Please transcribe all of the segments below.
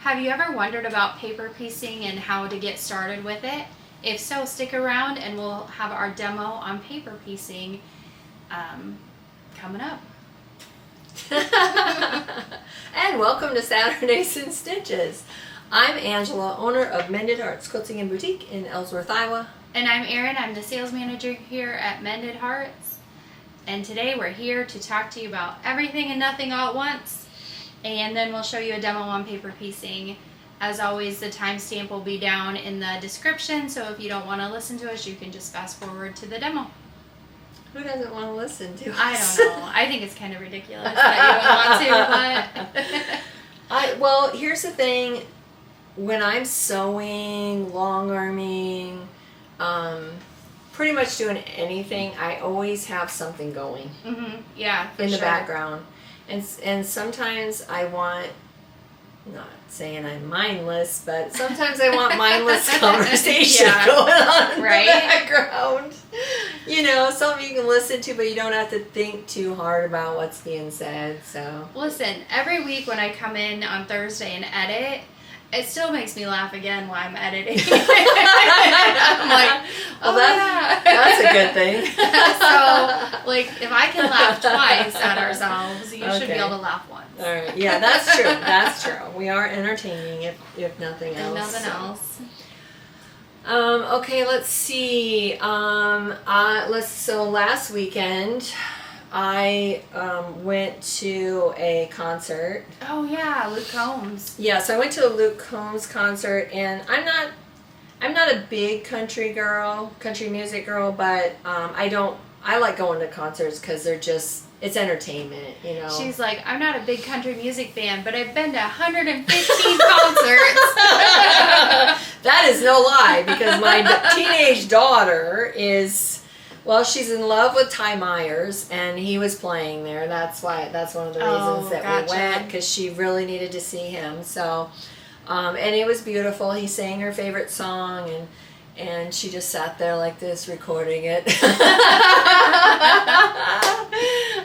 Have you ever wondered about paper piecing and how to get started with it? If so, stick around and we'll have our demo on paper piecing coming up. And welcome to Saturdays in Stitches. I'm Angela, owner of Mended Hearts Quilting and Boutique in Ellsworth, Iowa. And I'm Erin. I'm the sales manager here at Mended Hearts. And today we're here to talk to you about everything and nothing all at once. And then we'll show you a demo on paper piecing. As always, the timestamp will be down in the description, so if you don't want to listen to us, you can just fast forward to the demo. Who doesn't want to listen to us? I don't know. I think it's kind of ridiculous that you want to, but... Well, here's the thing. When I'm sewing, long arming, pretty much doing anything, I always have something going. Mm-hmm. Yeah, for in the sure. background. And sometimes I want, not saying I'm mindless, but sometimes I want mindless conversation going on in the background. You know, something you can listen to, but you don't have to think too hard about what's being said. So listen, every week when I come in on Thursday and edit, it still makes me laugh again while I'm editing. I'm like, well, that's a good thing. So, like, if I can laugh twice at ourselves, you should be able to laugh once. All right. Yeah, that's true. That's true. We are entertaining, if nothing else. And nothing else. Okay, let's see. So last weekend, I went to a concert. Oh yeah, Luke Combs. Yeah, so I went to a Luke Combs concert, and I'm not a big country music girl, but I like going to concerts because it's entertainment, you know. She's like, I'm not a big country music fan, but I've been to 115 concerts. That is no lie, because my teenage daughter she's in love with Ty Myers, and he was playing there. That's one of the reasons that we went, because she really needed to see him. So, and it was beautiful. He sang her favorite song, and she just sat there like this, recording it.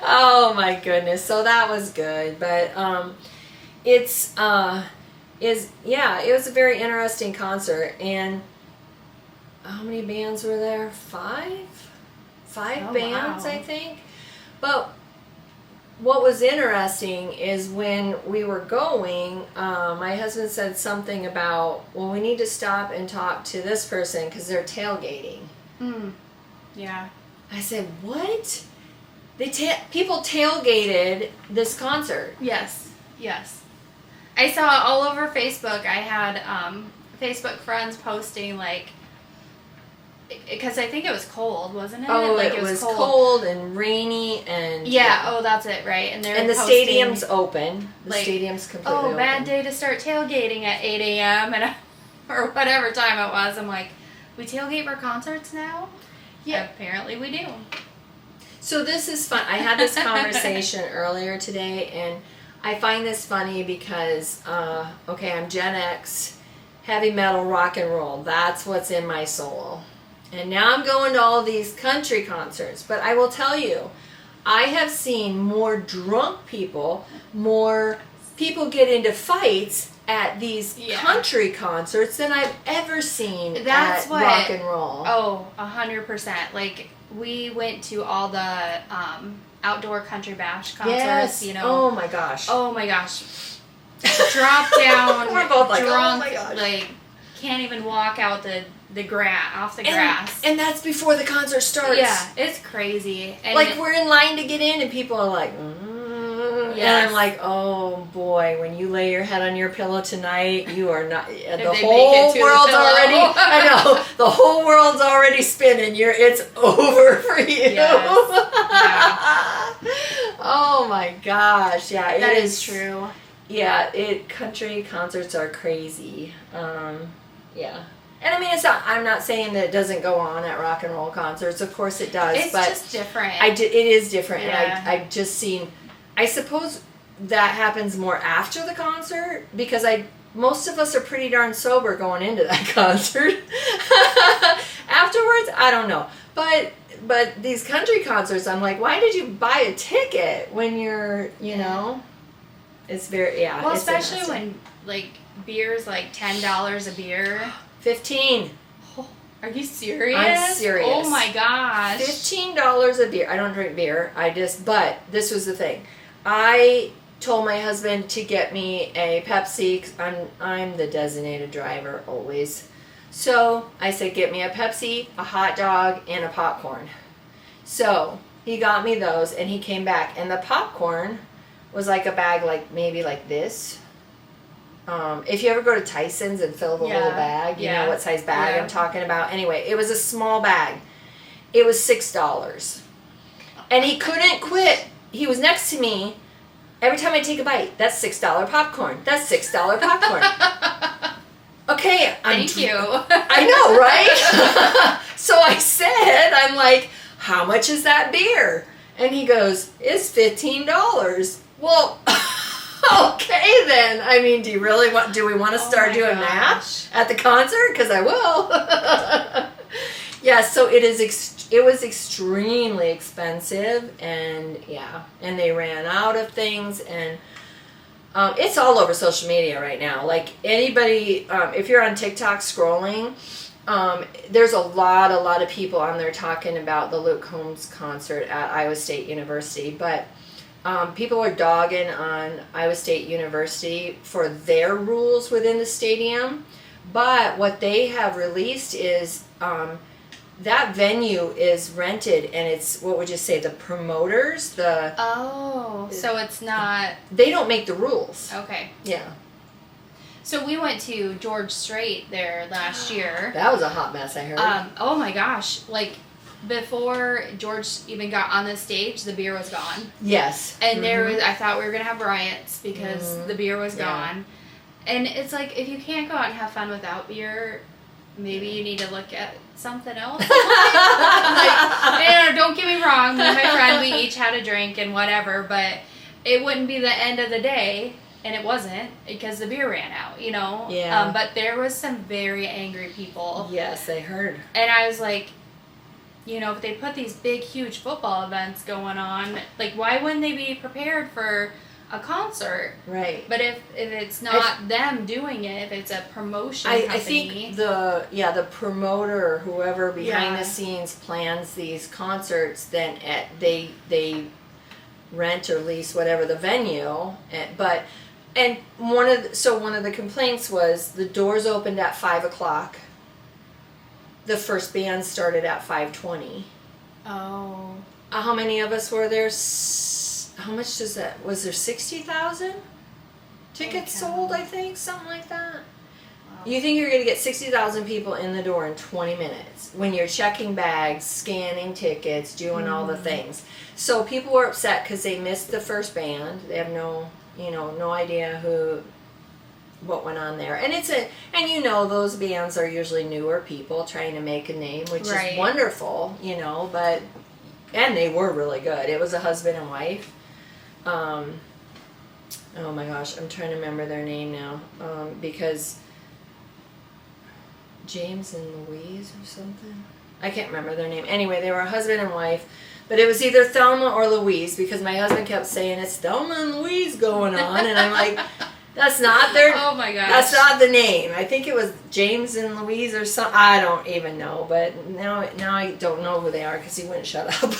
Oh my goodness! So that was good, but it was a very interesting concert. And how many bands were there? Five bands, wow. I think. But what was interesting is when we were going, my husband said something about, well, we need to stop and talk to this person because they're tailgating. Yeah. I said, what? People tailgated this concert. Yes. I saw all over Facebook. I had Facebook friends posting, like, because I think it was cold, wasn't it? Oh, like, it was cold and rainy and... Yeah, that's it, right? And the stadium's open. The stadium's completely open. Oh, bad day to start tailgating at 8 a.m. or whatever time it was. I'm like, we tailgate for concerts now? Yeah. Apparently we do. So this is fun. I had this conversation earlier today, and I find this funny because, I'm Gen X, heavy metal, rock and roll. That's what's in my soul. And now I'm going to all these country concerts. But I will tell you, I have seen more drunk people, more people get into fights at these country concerts than I've ever seen at rock and roll. Oh, 100%. Like, we went to all the outdoor country bash concerts, you know. Oh my gosh. Drop down. We're both like, drunk, oh my gosh. Like, can't even walk out the grass. And that's before the concert starts. Yeah, it's crazy. And like, we're in line to get in, and people are like, And I'm like, oh boy, when you lay your head on your pillow tonight, you are not, the whole world's already, I know, the whole world's already spinning. It's over for you. Yes. Yeah. Oh my gosh. Yeah, that is true. Yeah, country concerts are crazy. Yeah. And I mean, I'm not saying that it doesn't go on at rock and roll concerts. Of course it does. It's just different. It is different. Yeah. And I've just seen, I suppose that happens more after the concert, because most of us are pretty darn sober going into that concert. Afterwards, I don't know. But these country concerts, I'm like, why did you buy a ticket when you're, you know? It's very, yeah. Well, it's especially interesting. when, like, beer's like $10 a beer. 15. Oh, are you serious? I'm serious. Oh my gosh. $15 a beer. I don't drink beer. But this was the thing. I told my husband to get me a Pepsi 'cause I'm the designated driver always. So I said, get me a Pepsi, a hot dog, and a popcorn. So he got me those, and he came back, and the popcorn was like a bag, like maybe like this. If you ever go to Tyson's and fill the little bag, you know what size bag I'm talking about. Anyway, it was a small bag. It was $6, and he couldn't quit. He was next to me. Every time I take a bite, that's $6 popcorn. That's $6 popcorn. Okay, Thank you. I know, right? So I said, I'm like, how much is that beer? And he goes, it's $15. Well, okay then. I mean, do we want to start doing math at the concert? Because I will. Yeah, so it was extremely expensive, and and they ran out of things, and it's all over social media right now. Like anybody, if you're on TikTok scrolling, there's a lot of people on there talking about the Luke Combs concert at Iowa State University, but people are dogging on Iowa State University for their rules within the stadium. But what they have released is that venue is rented, and it's, what would you say, the promoters, so it's not, they don't make the rules. okay. Yeah. So we went to George Strait there last year. That was a hot mess, I heard. Oh my gosh. Like, before George even got on the stage, the beer was gone. Yes. And there was, I thought we were going to have riots because the beer was gone. And it's like, if you can't go out and have fun without beer, maybe you need to look at something else. Like, don't get me wrong, me and my friend, we each had a drink and whatever, but it wouldn't be the end of the day, and it wasn't, because the beer ran out, you know? Yeah. But there was some very angry people. Yes, I heard. And I was like, you know, if they put these big, huge football events going on, like, why wouldn't they be prepared for a concert? Right. But if it's not them doing it, if it's a promotion company. I think the promoter or whoever behind the scenes plans these concerts, then they rent or lease whatever the venue, and one of the complaints was the doors opened at 5:00. The first band started at 5:20. Oh. How many of us were there? How much does that? Was there 60,000 tickets sold? I think something like that. Wow. You think you're going to get 60,000 people in the door in 20 minutes when you're checking bags, scanning tickets, doing all the things. So people were upset because they missed the first band. They have no idea what went on there. And those bands are usually newer people trying to make a name, which is wonderful, and they were really good. It was a husband and wife. Oh my gosh, I'm trying to remember their name now, because James and Louise or something. I can't remember their name. Anyway, they were a husband and wife, but it was either Thelma or Louise, because my husband kept saying it's Thelma and Louise going on, and I'm like, that's not their. Oh my gosh. That's not the name. I think it was James and Louise or something. I don't even know, but now I don't know who they are because he wouldn't shut up.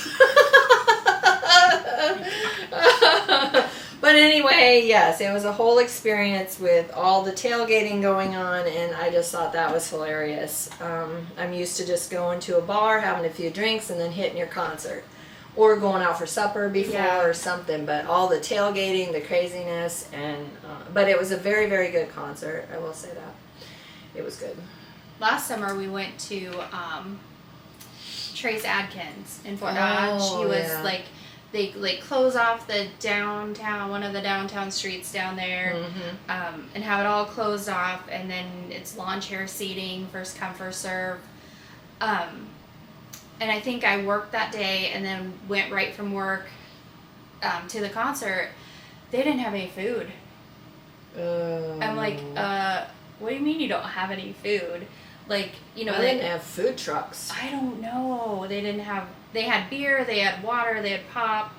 But anyway, yes, it was a whole experience with all the tailgating going on, and I just thought that was hilarious. I'm used to just going to a bar, having a few drinks, and then hitting your concert. Or going out for supper before or something, but all the tailgating, the craziness, and but it was a very, very good concert, I will say that. It was good. Last summer we went to Trace Adkins in Fort Dodge. He was they close off the downtown, one of the downtown streets down there, and have it all closed off, and then it's lawn chair seating, first come, first serve. And I think I worked that day and then went right from work to the concert. They didn't have any food. I'm like, what do you mean you don't have any food? Like, they didn't have food trucks. I don't know. They had beer, they had water, they had pop.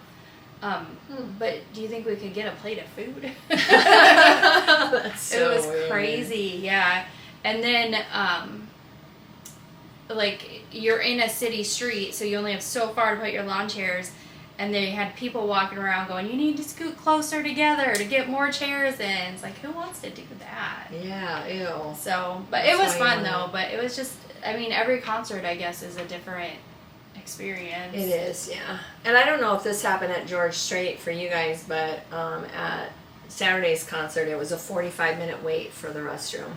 But do you think we could get a plate of food? That's so it was weird. crazy, yeah. And then, like, you're in a city street, so you only have so far to put your lawn chairs. And they had people walking around going, you need to scoot closer together to get more chairs in. It's like, who wants to do that? Yeah, ew. So, but That's it was why fun, you though. want- But it was just, I mean, every concert, I guess, is a different experience. It is, yeah. And I don't know if this happened at George Strait for you guys, but at Saturday's concert, it was a 45-minute wait for the restroom.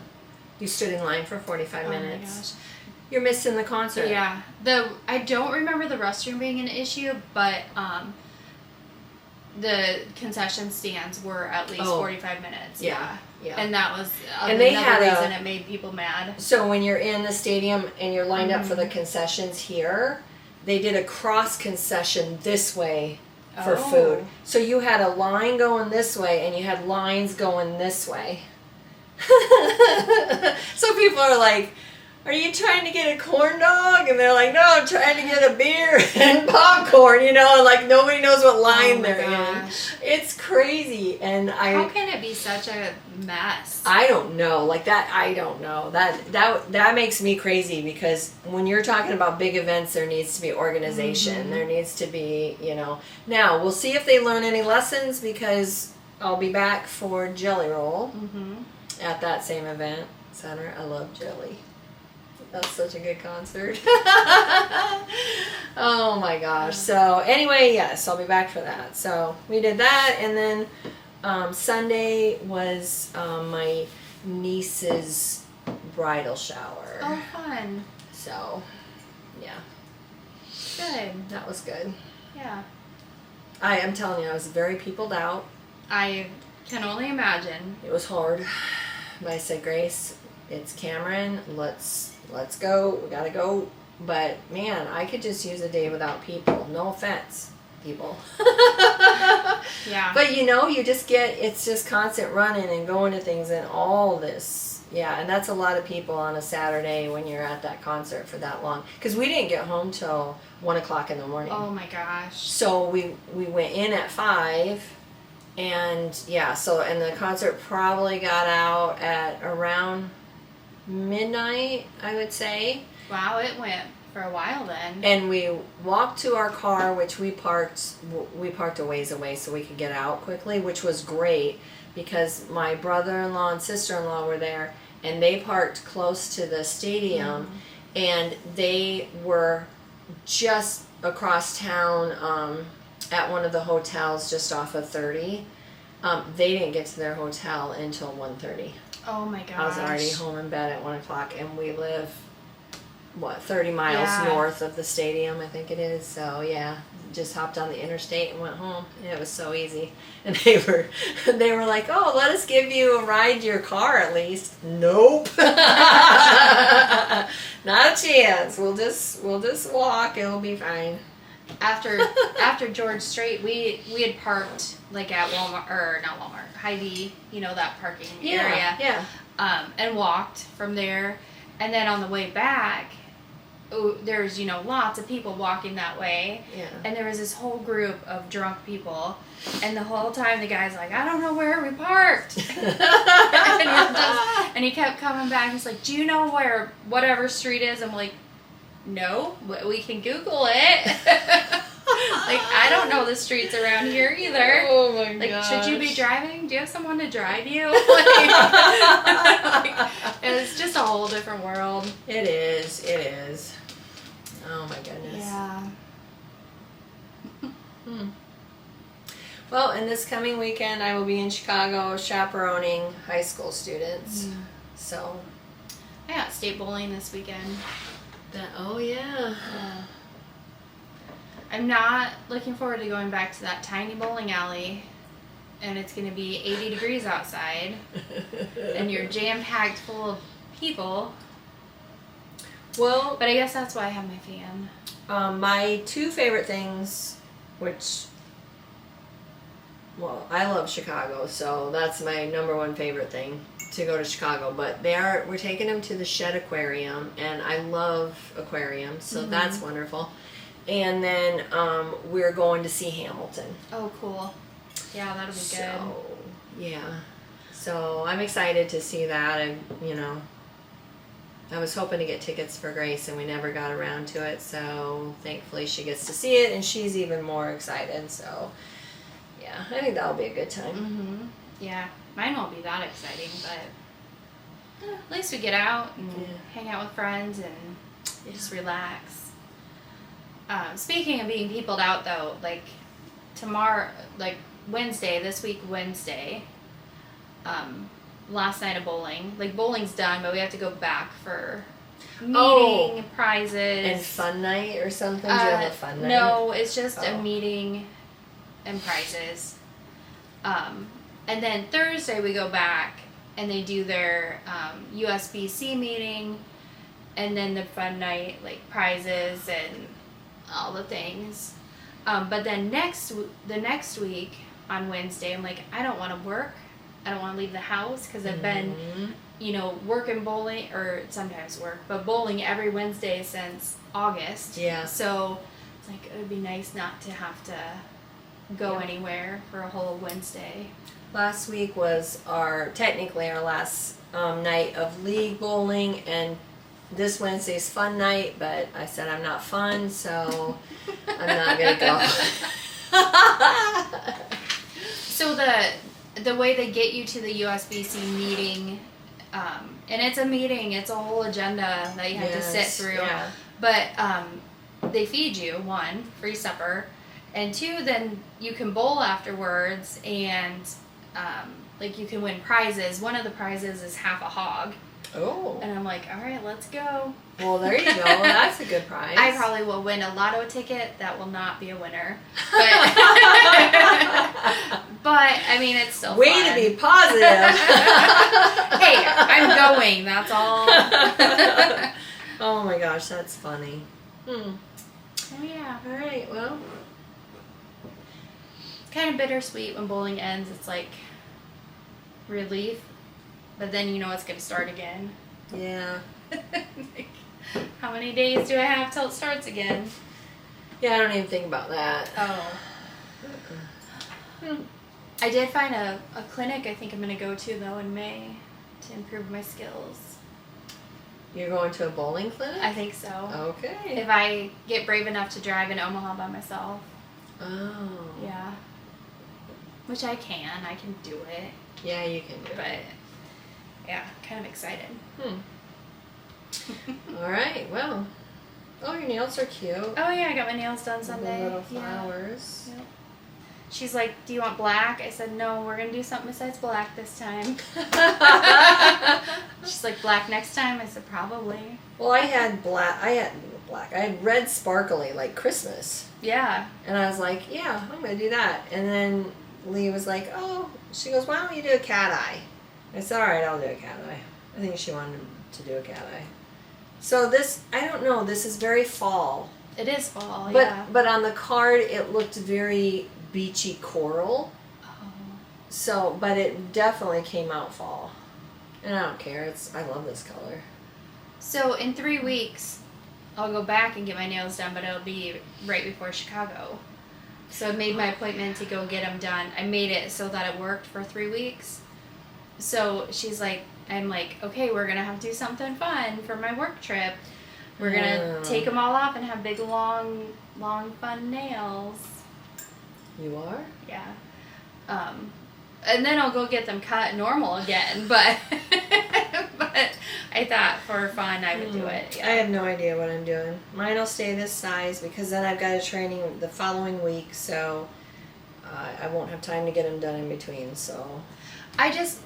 You stood in line for 45 minutes. Oh, my gosh. You're missing the concert. Yeah. I don't remember the restroom being an issue, but the concession stands were at least 45 minutes. Yeah. And that was And they another had reason it made people mad. So when you're in the stadium and you're lined up for the concessions here, they did a cross concession this way for food. So you had a line going this way and you had lines going this way. So people are like, are you trying to get a corn dog? And they're like, no, I'm trying to get a beer and popcorn, and like nobody knows what line they're in. It's crazy. And how can it be such a mess? I don't know. Like that, I don't know. That makes me crazy, because when you're talking about big events, there needs to be organization. There needs to be, Now, we'll see if they learn any lessons, because I'll be back for Jelly Roll at that same event center. I love Jelly. That's such a good concert. Oh my gosh. So anyway, yes, I'll be back for that. So we did that, and then Sunday was my niece's bridal shower. Oh, fun. So, yeah. Good. That was good. Yeah. I am telling you, I was very peopled out. I can only imagine. It was hard. But I said, Grace, it's Cameron. Let's go. We gotta go. But man, I could just use a day without people. No offense, people. Yeah. But you just it's just constant running and going to things and all this. Yeah, and that's a lot of people on a Saturday when you're at that concert for that long. Because we didn't get home till 1 o'clock in the morning. Oh my gosh. So we went in at 5. And yeah, and the concert probably got out at around midnight, I would say. Wow, it went for a while then. And we walked to our car, which we parked a ways away so we could get out quickly, which was great because my brother-in-law and sister-in-law were there, and they parked close to the stadium, and they were just across town at one of the hotels just off of 30. They didn't get to their hotel until 1:30. Oh my gosh. I was already home in bed at 1 o'clock, and we live, 30 miles north of the stadium, I think it is. So yeah, just hopped on the interstate and went home. It was so easy. And they were like, oh, let us give you a ride to your car at least. Nope. Not a chance. We'll just walk. It'll be fine. After George Strait, we had parked like at Walmart, or not Walmart, Hy-Vee, that parking area. Yeah. And walked from there. And then on the way back, there's, lots of people walking that way. Yeah. And there was this whole group of drunk people. And the whole time the guy's like, I don't know where we parked. and he kept coming back. He's like, do you know where whatever street is? I'm like, no, but we can Google it. Like, I don't know the streets around here either. Oh my Like, gosh. should you be driving? Do you have someone to drive you? Like, it's just a whole different world. It is. Oh my goodness. Yeah. Well, and this coming weekend I will be in Chicago chaperoning high school students. So I got state bowling this weekend. Yeah. I'm not looking forward to going back to that tiny bowling alley, and it's going to be 80 degrees outside, and you're jam-packed full of people. Well, But I guess that's why I have my fan. my two favorite things, I love Chicago, so that's my number one favorite thing, to go to Chicago. But we're taking them to the Shed Aquarium, and I love aquariums, so that's wonderful. And then we're going to see Hamilton. Oh, cool. Yeah, that'll be good. So, yeah. So I'm excited to see that. And, I was hoping to get tickets for Grace, and we never got around to it. So thankfully she gets to see it, and she's even more excited. So, yeah, I think that'll be a good time. Mm-hmm. Yeah, mine won't be that exciting, but at least we get out and hang out with friends and just relax. Speaking of being peopled out, though, like tomorrow, like Wednesday, this week Wednesday, last night of bowling. Like bowling's done, but we have to go back for meeting, prizes. And fun night or something? Do you have a fun night? No, it's just a meeting and prizes. And then Thursday we go back and they do their USBC meeting, and then the fun night, like prizes and all the things. But then the next week on Wednesday, I'm like, I don't want to work. I don't want to leave the house because I've been, working bowling, or sometimes work, but bowling every Wednesday since August. Yeah. So it's like, it would be nice not to have to go anywhere for a whole Wednesday. Last week was technically our last night of league bowling, and this Wednesday's fun night, but I said I'm not fun, so I'm not going to go. So the way they get you to the USBC meeting, and it's a meeting, it's a whole agenda that you have to sit through. Yeah. But they feed you, 1, free supper, and 2, then you can bowl afterwards, and you can win prizes. One of the prizes is half a hog. Oh. And I'm like, all right, let's go. Well, there you go. That's a good prize. I probably will win a lotto ticket. That will not be a winner. But I mean, it's still Way fun. to be positive. Hey, I'm going. That's all. Oh my gosh, that's funny. Oh yeah. All right, well. It's kind of bittersweet when bowling ends. It's like relief, but then you know it's going to start again. Yeah. Like, how many days do I have till it starts again? Yeah, I don't even think about that. Oh. I did find a clinic I think I'm going to go to, though, in May to improve my skills. You're going to a bowling clinic? I think so. Okay. If I get brave enough to drive in Omaha by myself. Oh. Yeah. Which I can. I can do it. Yeah, you can do it. But, yeah, kind of excited. All right, well. Oh, your nails are cute. Oh, yeah, I got my nails done Sunday. The little flowers. Yeah. Yep. She's like, do you want black? I said, no, we're going to do something besides black this time. She's like, black next time? I said, probably. Well, I had red sparkly, like Christmas. Yeah. And I was like, yeah, I'm going to do that. And then Lee was like, oh, she goes, why don't you do a cat eye? I said, all right, I'll do a cat eye. I think she wanted to do a cat eye. So this, I don't know, this is very fall. It is fall, yeah. But on the card, it looked very beachy coral. Oh. So, but it definitely came out fall. And I don't care. I love this color. So in 3 weeks, I'll go back and get my nails done, but it'll be right before Chicago. So I made my appointment to go get them done. I made it so that it worked for 3 weeks. So she's like, I'm like, okay, we're going to have to do something fun for my work trip. We're going to take them all off and have big, long, fun nails. You are? Yeah. And then I'll go get them cut normal again, but but I thought for fun I would do it. Yeah. I have no idea what I'm doing. Mine will stay this size because then I've got a training the following week, so I won't have time to get them done in between. So I just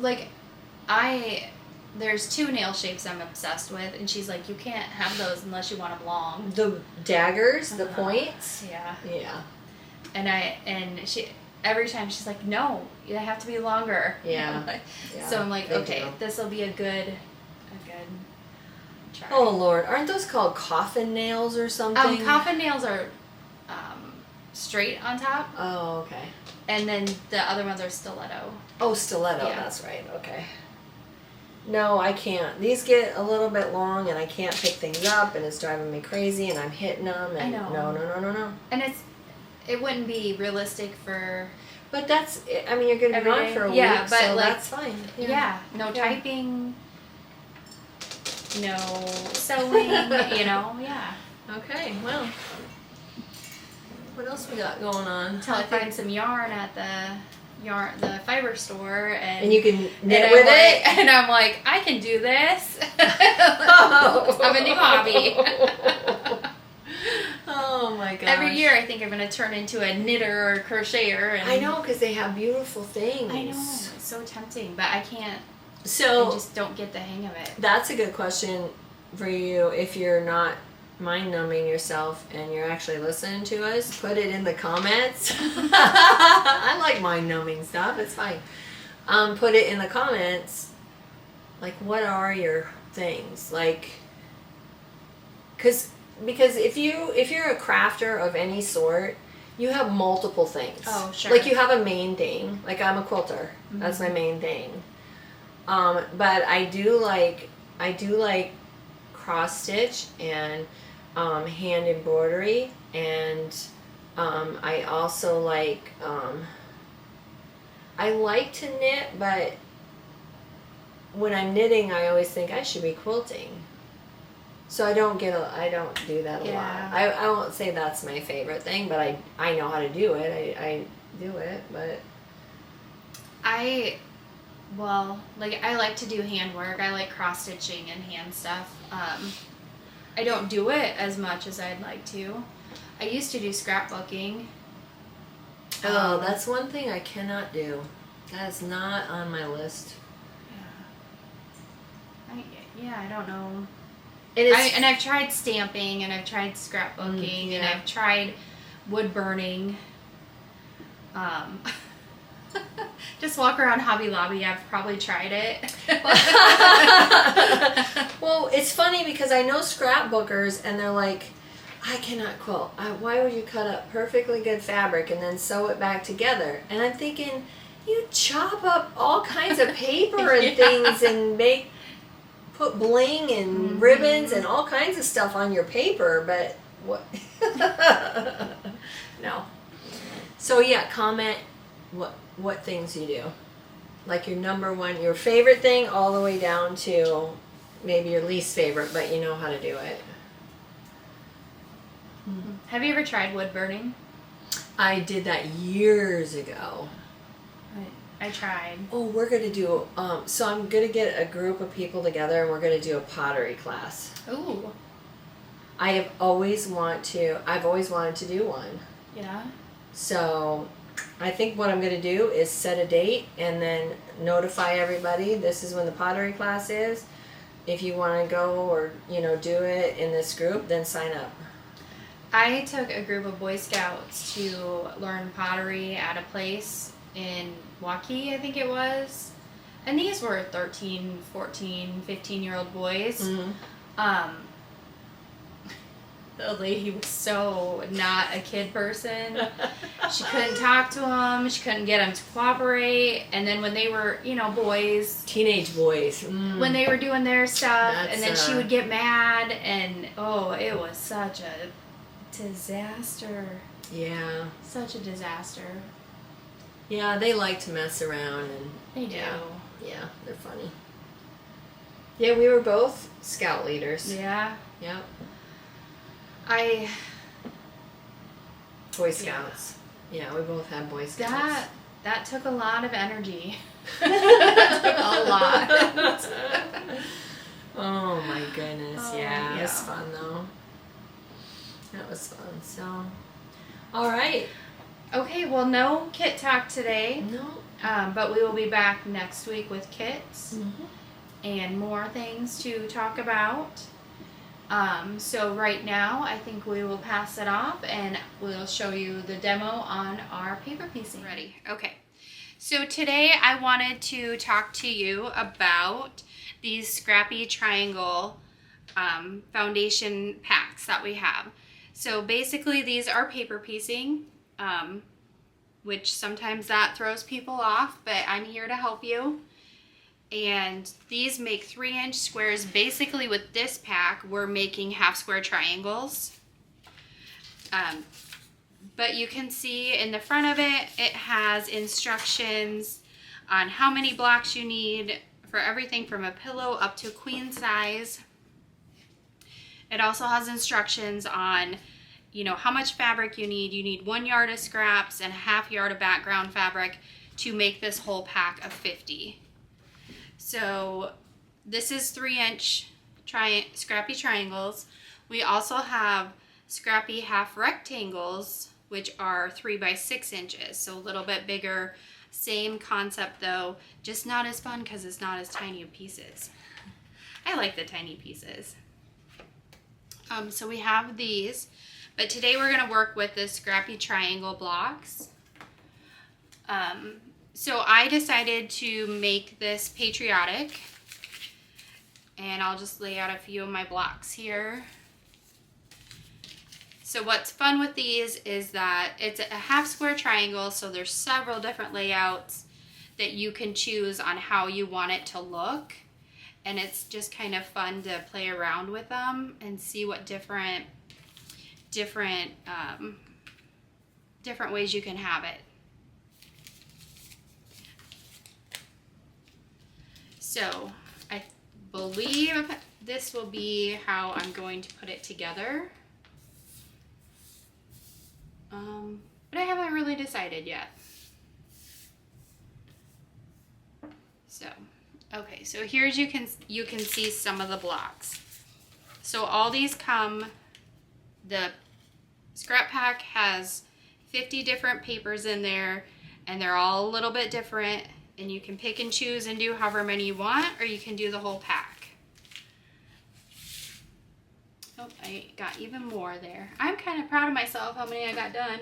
there's 2 nail shapes I'm obsessed with, and she's like, you can't have those unless you want them long. The daggers, the points. Yeah. Yeah. And she every time she's like, no, they have to be longer. Yeah. So I'm like, okay, this will be a good try. Oh Lord, aren't those called coffin nails or something? Coffin nails are straight on top. Oh, okay. And then the other ones are stiletto. Oh, stiletto. Yeah. That's right. Okay. No, I can't. These get a little bit long, and I can't pick things up, and it's driving me crazy, and I'm hitting them. And I know. No. And it wouldn't be realistic for. But that's, I mean, you're going to be gone for a week, but so like, that's fine. No typing, no sewing, yeah. Okay, well, what else we got going on? Until I find some yarn at the fiber store, and you can knit with it? And I'm like, I can do this. I have a new hobby. Oh my gosh. Every year I think I'm going to turn into a knitter or crocheter. And I know, because they have beautiful things. I know, it's so tempting, but I can't. So I just don't get the hang of it. That's a good question for you. If you're not mind-numbing yourself and you're actually listening to us, put it in the comments. I like mind-numbing stuff. It's fine. Put it in the comments. Like, what are your things? Like, because if you're a crafter of any sort, you have multiple things. Oh, sure. Like, you have a main thing. Like, I'm a quilter. Mm-hmm. That's my main thing. But I do like cross stitch and hand embroidery, and I also like I like to knit, but when I'm knitting, I always think I should be quilting. So I don't do that a lot. I won't say that's my favorite thing, but I know how to do it. I do it, but I like to do handwork. I like cross stitching and hand stuff. I don't do it as much as I'd like to. I used to do scrapbooking. That's one thing I cannot do. That is not on my list. I don't know. And I've tried stamping, and I've tried scrapbooking, and I've tried wood burning. Just walk around Hobby Lobby. I've probably tried it. Well, it's funny because I know scrapbookers, and they're like, I cannot quilt. Why would you cut up perfectly good fabric and then sew it back together? And I'm thinking, you chop up all kinds of paper and things and put bling and ribbons and all kinds of stuff on your paper, but what? No. So yeah, comment what things you do. Like your number one, your favorite thing, all the way down to maybe your least favorite, but you know how to do it. Have you ever tried wood burning? I did that years ago. I tried. Oh, we're going to do, so I'm going to get a group of people together, and we're going to do a pottery class. Ooh. I've always wanted to do one. Yeah. So I think what I'm going to do is set a date and then notify everybody this is when the pottery class is. If you want to go or, do it in this group, then sign up. I took a group of Boy Scouts to learn pottery at a place in Waukee, I think it was. And these were 13, 14, 15-year-old boys. Mm-hmm. The lady was so not a kid person. She couldn't talk to them. She couldn't get them to cooperate. And then when they were, boys. Teenage boys. When they were doing their stuff. And then she would get mad. And, it was such a disaster. Yeah. Such a disaster. Yeah, they like to mess around. And they do. Yeah, they're funny. Yeah, we were both scout leaders. Yeah. Yep. Boy Scouts. Yeah, we both had Boy Scouts. That took a lot of energy. A lot. Oh my goodness. Yeah, it was yeah. fun though. That was fun. So, all right. Okay, well, no kit talk today. No. But we will be back next week with kits Mm-hmm. and more things to talk about. So right now, I think we will pass it off and we'll show you the demo on our paper piecing. Ready? Okay. So today I wanted to talk to you about these Scrappy triangle foundation packs that we have. So basically these are paper piecing, which sometimes that throws people off, but I'm here to help you. and these make 3-inch squares. Basically with this pack, we're making half square triangles. But you can see in the front of it, it has instructions on how many blocks you need for everything from a pillow up to queen size. It also has instructions on, you know, how much fabric you need. You need 1 yard of scraps and a ½ yard of background fabric to make this whole pack of 50. So this is 3-inch scrappy triangles. We also have scrappy half rectangles, which are 3 by 6 inches, so a little bit bigger. Same concept though, just not as fun because it's not as tiny of pieces. I like the tiny pieces. So we have these, but today we're going to work with the scrappy triangle blocks. So I decided to make this patriotic, and I'll just lay out a few of my blocks here. So what's fun with these is that it's a half square triangle, so there's several different layouts that you can choose on how you want it to look. And it's just kind of fun to play around with them and see what different ways you can have it. So I believe this will be how I'm going to put it together. But I haven't really decided yet. So, okay, so here's you can see some of the blocks. So all these come, the scrap pack has 50 different papers in there, and they're all a little bit different, and you can pick and choose and do however many you want, or you can do the whole pack. Oh, I got even more there. I'm kind of proud of myself how many I got done.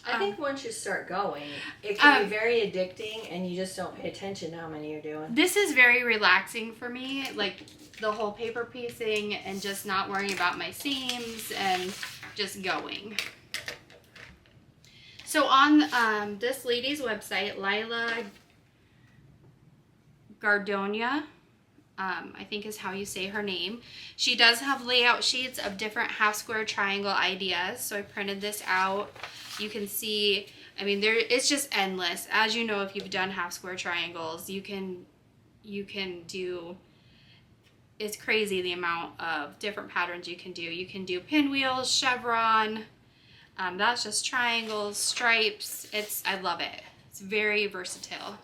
I think once you start going, it can be very addicting, and you just don't pay attention to how many you're doing. This is very relaxing for me, like the whole paper piecing and just not worrying about my seams and just going. So on this lady's website, Lila Gardonia, I think is how you say her name. She does have layout sheets of different half square triangle ideas. So I printed this out. You can see, I mean, it's just endless. As you know, if you've done half square triangles, you can do, it's crazy the amount of different patterns you can do. You can do pinwheels, chevron, that's just triangles, stripes. I love it. It's very versatile.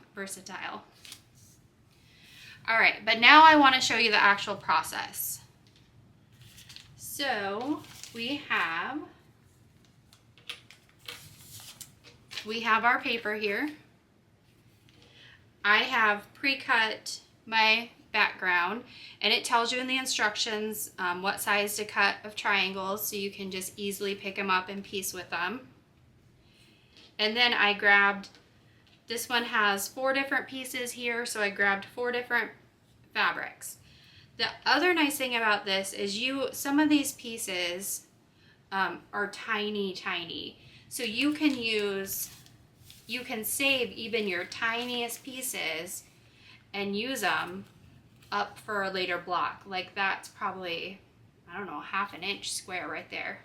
All right, but now I want to show you the actual process. So we have our paper here. I have pre-cut my background, and it tells you in the instructions what size to cut of triangles, so you can just easily pick them up and piece with them. And then I grabbed, this one has 4 different pieces here, so I grabbed 4 different fabrics. The other nice thing about this is some of these pieces are tiny. So you can save even your tiniest pieces and use them up for a later block. Like that's probably, I don't know, ½ inch square right there.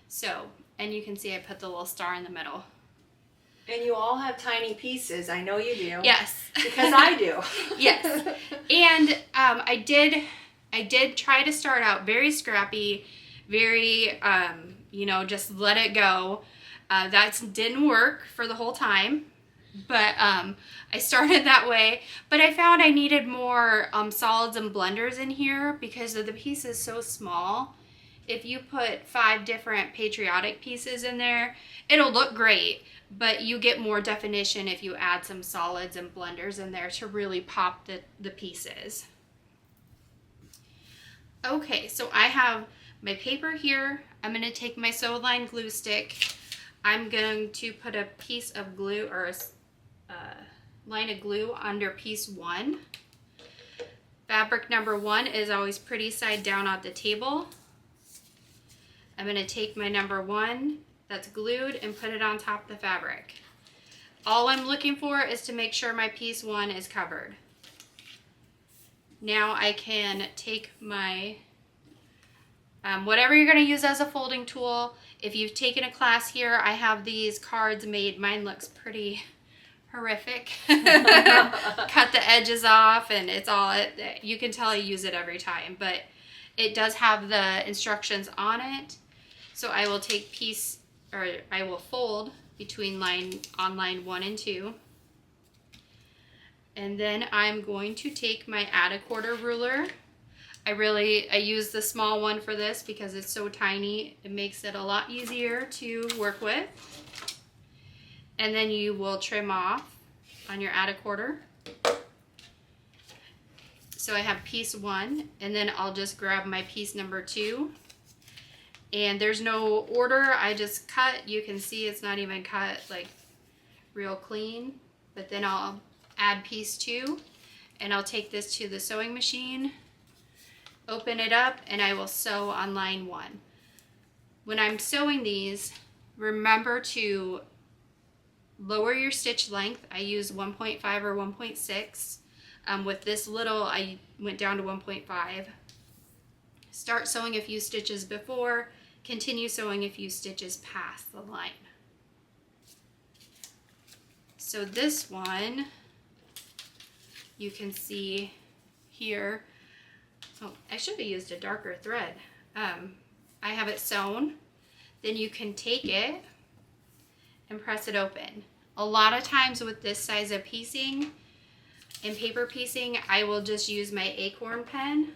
So, and you can see I put the little star in the middle. And you all have tiny pieces. I know you do. Yes. Because I do. Yes. And I did try to start out very scrappy, very, just let it go. That didn't work for the whole time. But I started that way. But I found I needed more solids and blenders in here because of the piece is so small. If you put 5 different patriotic pieces in there, it'll look great. But you get more definition if you add some solids and blenders in there to really pop the pieces. Okay, so I have my paper here. I'm going to take my Sewline glue stick. I'm going to put a piece of glue or a line of glue under piece 1. Fabric number 1 is always pretty side down at the table. I'm going to take my number 1 that's glued and put it on top of the fabric. All I'm looking for is to make sure my piece 1 is covered. Now I can take my, whatever you're going to use as a folding tool. If you've taken a class here, I have these cards made. Mine looks pretty horrific. Cut the edges off, and it's all, you can tell I use it every time, but it does have the instructions on it. So I will take I will fold between line 1 and 2. And then I'm going to take my add a quarter ruler. I use the small one for this because it's so tiny. It makes it a lot easier to work with. And then you will trim off on your add a quarter. So I have piece 1, and then I'll just grab my piece number 2. And there's no order, I just cut. You can see it's not even cut like real clean. But then I'll add piece 2, and I'll take this to the sewing machine, open it up, and I will sew on line 1. When I'm sewing these, remember to lower your stitch length. I use 1.5 or 1.6. With this little, I went down to 1.5. Start sewing a few stitches before, continue sewing a few stitches past the line. So this one, you can see here, oh, I should have used a darker thread. I have it sewn. Then you can take it and press it open. A lot of times with this size of piecing, in paper piecing, I will just use my acorn pen,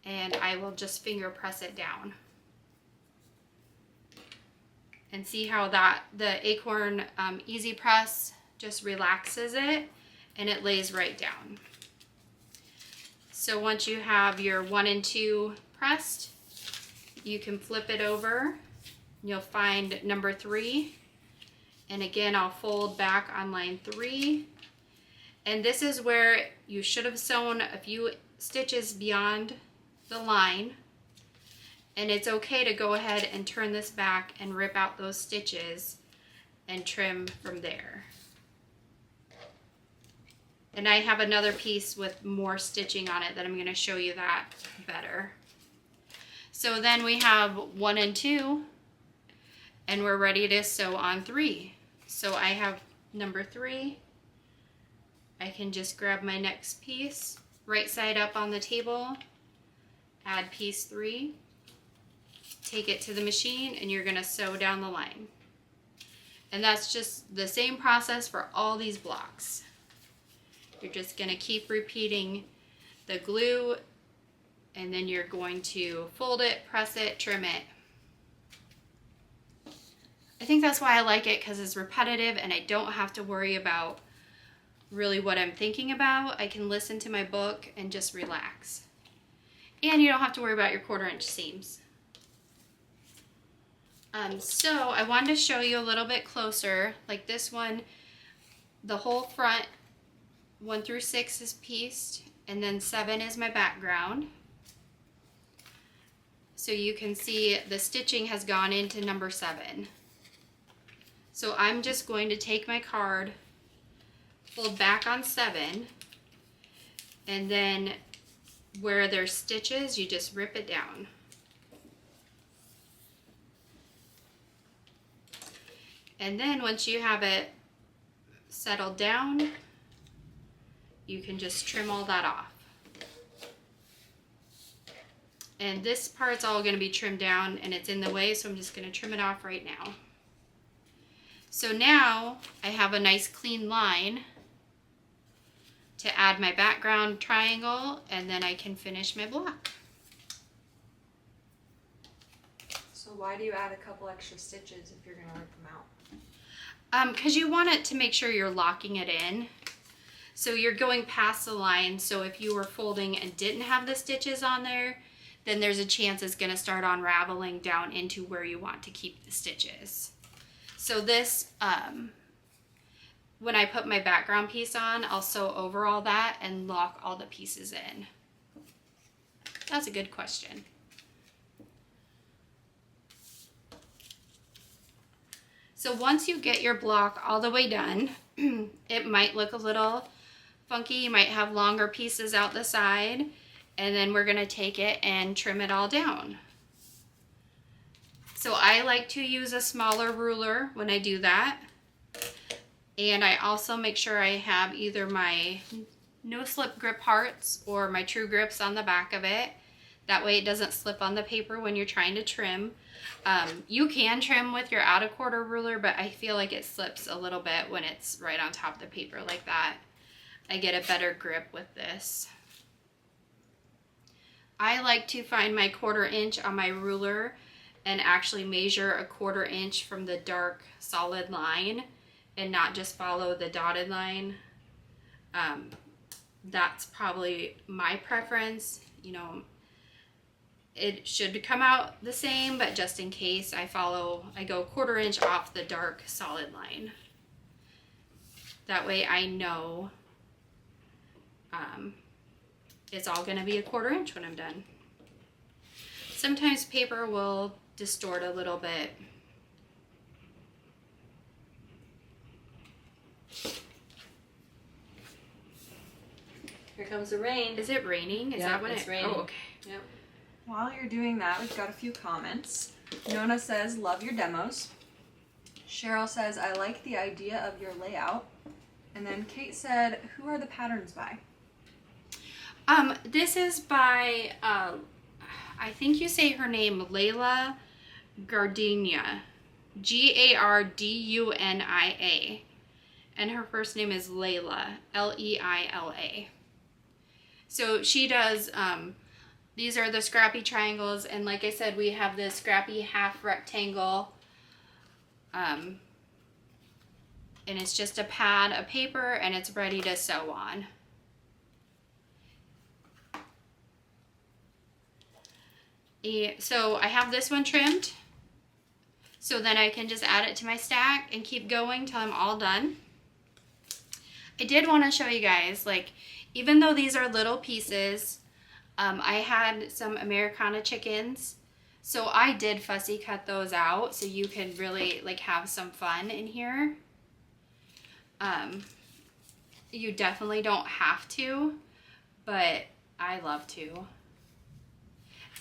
and I will just finger press it down. And see how the acorn easy press just relaxes it, and it lays right down. So once you have your 1 and 2 pressed, you can flip it over. You'll find number 3. And again, I'll fold back on line 3. And this is where you should have sewn a few stitches beyond the line. And it's okay to go ahead and turn this back and rip out those stitches and trim from there. And I have another piece with more stitching on it that I'm going to show you that better. So then we have 1 and 2, and we're ready to sew on 3. So I have number 3. I can just grab my next piece, right side up on the table, add piece 3, take it to the machine, and you're going to sew down the line. And that's just the same process for all these blocks. You're just going to keep repeating the glue, and then you're going to fold it, press it, trim it. I think that's why I like it, because it's repetitive and I don't have to worry about really what I'm thinking about. I can listen to my book and just relax. And you don't have to worry about your 1/4 inch seams. So I wanted to show you a little bit closer. Like this one, the whole front 1 through 6 is pieced, and then 7 is my background. So you can see the stitching has gone into number 7. So I'm just going to take my card, fold back on 7, and then where there's stitches, you just rip it down. And then once you have it settled down, you can just trim all that off. And this part's all going to be trimmed down, and it's in the way, so I'm just going to trim it off right now. So now I have a nice clean line to add my background triangle, and then I can finish my block. So why do you add a couple extra stitches if you're going to rip them out? Because you want it to make sure you're locking it in. So you're going past the line, so if you were folding and didn't have the stitches on there, then there's a chance it's going to start unraveling down into where you want to keep the stitches. So this, when I put my background piece on, I'll sew over all that and lock all the pieces in. That's a good question. So once you get your block all the way done, it might look a little funky. You might have longer pieces out the side, and then we're gonna take it and trim it all down. So I like to use a smaller ruler when I do that. And I also make sure I have either my no slip grip hearts or my true grips on the back of it. That way it doesn't slip on the paper when you're trying to trim. You can trim with your out of quarter ruler, but I feel like it slips a little bit when it's right on top of the paper like that. I get a better grip with this. I like to find my 1/4 inch on my ruler and actually measure a 1/4 inch from the dark solid line and not just follow the dotted line. That's probably my preference. You know, it should come out the same, but just in case I go 1/4 inch off the dark solid line. That way I know it's all gonna be a 1/4 inch when I'm done. Sometimes paper will distort a little bit. Here comes the rain. Is it raining? Is that what it's raining. Oh, okay. Yep. While you're doing that, we've got a few comments. Nona says, love your demos. Cheryl says, I like the idea of your layout. And then Kate said, who are the patterns by? This is by, I think you say her name, Layla Gardunia. Gardunia. And her first name is Layla, Leila. So she does, these are the Scrappy triangles, and like I said, we have this Scrappy half rectangle, and it's just a pad of paper, and it's ready to sew on. So I have this one trimmed, so then I can just add it to my stack and keep going till I'm all done. I did want to show you guys, like, even though these are little pieces, I had some Americana chickens, so I did fussy cut those out so you can really like have some fun in here. You definitely don't have to, but I love to.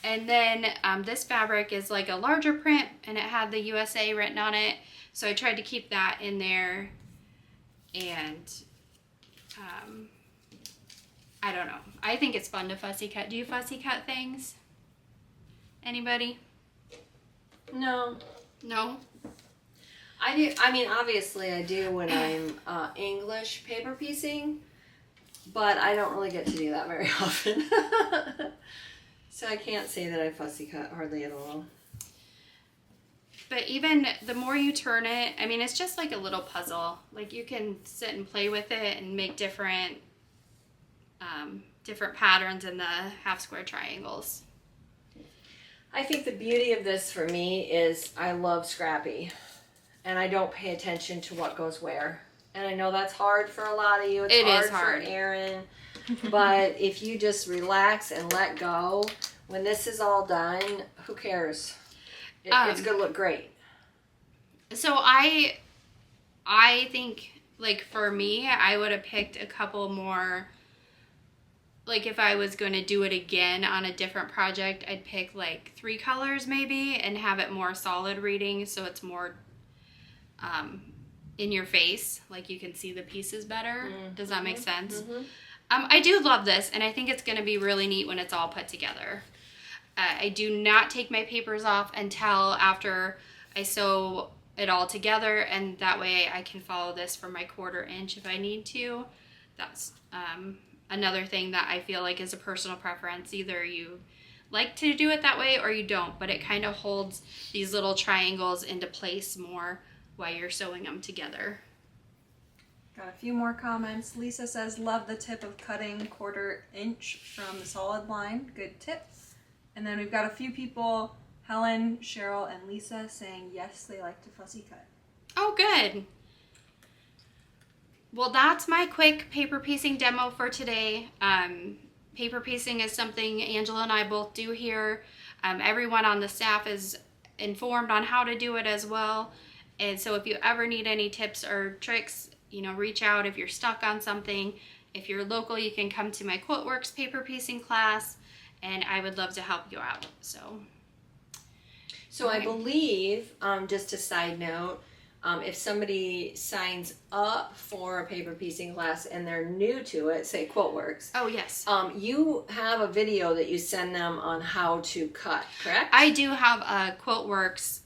And then this fabric is like a larger print, and it had the USA written on it, so I tried to keep that in there. And I don't know. I think it's fun to fussy cut. Do you fussy cut things? Anybody? No. No? I do. I mean, obviously I do when I'm English paper piecing, but I don't really get to do that very often. So I can't say that I fussy cut hardly at all. But even the more you turn it, I mean, it's just like a little puzzle. Like, you can sit and play with it and make different patterns in the half square triangles. I think the beauty of this for me is I love Scrappy, and I don't pay attention to what goes where. And I know that's hard for a lot of you. It is hard for Erin. But if you just relax and let go, when this is all done, who cares? It's going to look great. So I think, like, for me, I would have picked a couple more. Like, if I was going to do it again on a different project, I'd pick like 3 colors maybe and have it more solid reading, so it's more in your face, like you can see the pieces better. Mm-hmm. Does that make sense? Mm-hmm. I do love this, and I think it's going to be really neat when it's all put together. I do not take my papers off until after I sew it all together, and that way I can follow this for my 1/4 inch if I need to. That's another thing that I feel like is a personal preference. Either you like to do it that way or you don't, but it kind of holds these little triangles into place more while you're sewing them together. Got a few more comments. Lisa says, love the tip of cutting 1/4 inch from the solid line. Good tip. And then we've got a few people, Helen, Cheryl, and Lisa, saying yes, they like to fussy cut. Oh, good. Well, that's my quick paper piecing demo for today. Paper piecing is something Angela and I both do here. Everyone on the staff is informed on how to do it as well. And so if you ever need any tips or tricks, reach out if you're stuck on something. If you're local, you can come to my QuiltWorks paper piecing class, and I would love to help you out. So I believe, just a side note, if somebody signs up for a paper piecing class and they're new to it, say QuiltWorks. Oh, yes. You have a video that you send them on how to cut, correct? I do have a QuiltWorks.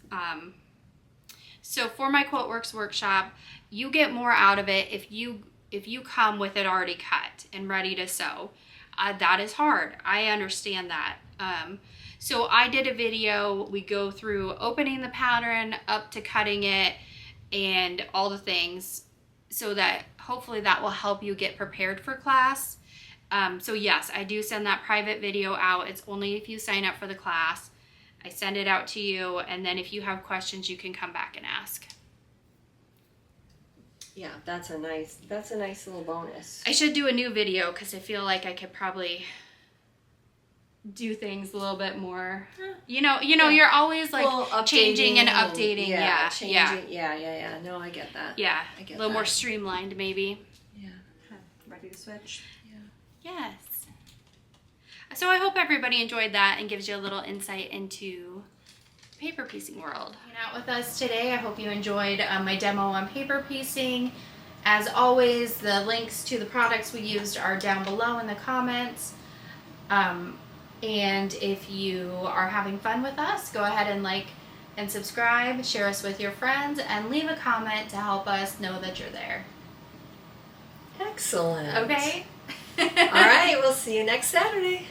So for my QuiltWorks workshop, you get more out of it if you come with it already cut and ready to sew. That is hard. I understand that. So I did a video. We go through opening the pattern up to cutting it and all the things, so that hopefully that will help you get prepared for class. So yes, I do send that private video out. It's only if you sign up for the class. I send it out to you, and then if you have questions, you can come back and ask. Yeah, that's a nice little bonus. I should do a new video because I feel like I could probably do things a little bit more. Yeah. You're always like changing and updating updating. Yeah. No, I get that. Yeah, I get a little that. more streamlined maybe. Yeah. Ready to switch? Yes. So I hope everybody enjoyed that and gives you a little insight into paper piecing world. Hanging out with us today. I hope you enjoyed my demo on paper piecing. As always, the links to the products we used are down below in the comments. And if you are having fun with us, go ahead and like and subscribe, share us with your friends, and leave a comment to help us know that you're there. Excellent. Okay? All right, we'll see you next Saturday.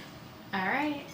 All right.